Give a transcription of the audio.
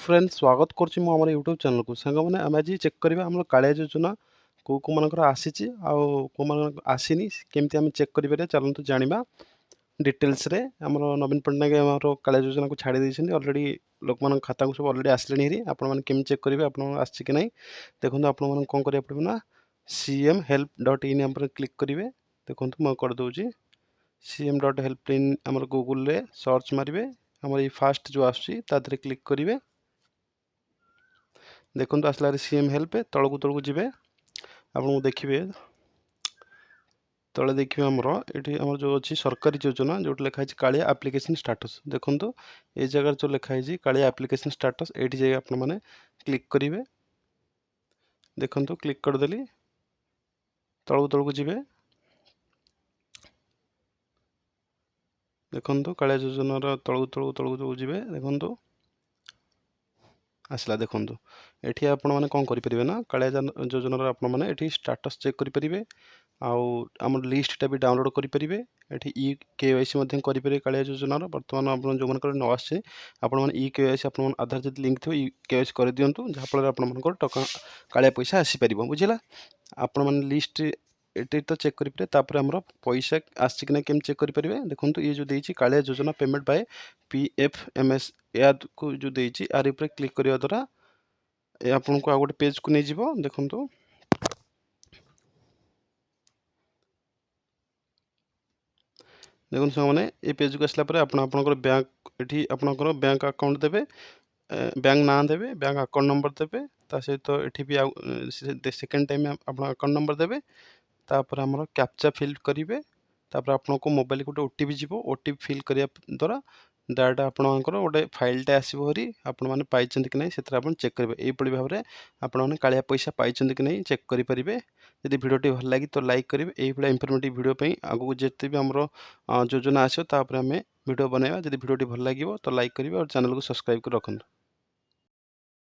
Friends स्वागत करुच्ची मु आम यूट्यूब चैनल को सांग मैंने आम आज चेक करवा आम कालिया योजना कौ कौ मानकर आसी कौ मान आसीनी केमती आम चेक करें चलते जाना डिटेल्स रे आमर नवीन पट्टनायक आमर कालिया योजना को छाड़ी देते अलरेडी लोक मान खाता को सब अलरेडी आसले हेरी आपमें चेक करेंगे आप कि नहीं देखो आपन कौन करा पड़े ना cmhelp.in क्लिक करेंगे देखो मुझे करदे cm.help.in आमर गूगल रे सर्च मारे आमर ये फास्ट जो आसरे क्लिक करेंगे देखो आसला सीएम हेल्प तलकू तलकू जी आपको देखिए तले देखिए आमर ये आमर जो अच्छी सरकारी योजना जो लिखाई कालिया एप्लिकेशन स्टाटस देखो ये जगह जो लिखाई कालिया एप्लिकेशन स्टाटस ये जगह आप क्लिक करेंगे देखो क्लिक करदेली तलकू तलकू जी देखो कालिया योजनार तलकू तलकू तलकू जो जी देखो आसला देखो ये आपण मैंने कौन करेंगे ना कालिया योजनार आप स्टाटस चेक करेंगे आम लिस्टा भी डाउनलोड करेंगे ये इ KYC करेंगे कालिया योजनार बर्तमान आप जो न आसे आपण इ KYC आप आधार जब लिंक थो इ KYC कर दिंतु जहाँफल आप टका कालिया पैसा आसीपर बुझला आपण मैंने लिस्ट ये तो चेक करेंगे तापर आमर पैसा आसी कि केम चेक करेंगे देखो ये जो देती कालिया योजना पेमेंट बाय PFMS या को जो देती यार ऊपर क्लिक करने द्वारा आपन को आ गोटे पेज को नहीं जीवो देखो देखो सामने ये पेज को आसला आपनकर बैंक ये आपनकर बैंक अकाउंट देवे बैंक ना देवे बैंक अकाउंट नंबर देवे ता सहित ये भी सेकेंड टाइम आप अकाउंट नंबर देवे तापर आमर कैप्चा फिल करेंगे तापर आपको मोबाइल गोटे OTP जीव OTP फिल करने द्वारा डायरेक्ट आपणकर गोटे फाइलटे आसो हरी आपने पाई कि नहीं से चेक करेंगे यही भाव में आपने कालिया पैसा पाई कि नहीं चेक करेंगे यदि भिडटी भल लगी तो लाइक करेंगे यही इनफर्मेटिव भिडियो आगू जिते भी आमर योजना आसो आम भिडियो बनवा जब भिडियोटी भल लगे तो लाइक करेंगे और चैनल को सब्सक्राइब कर रखुँ।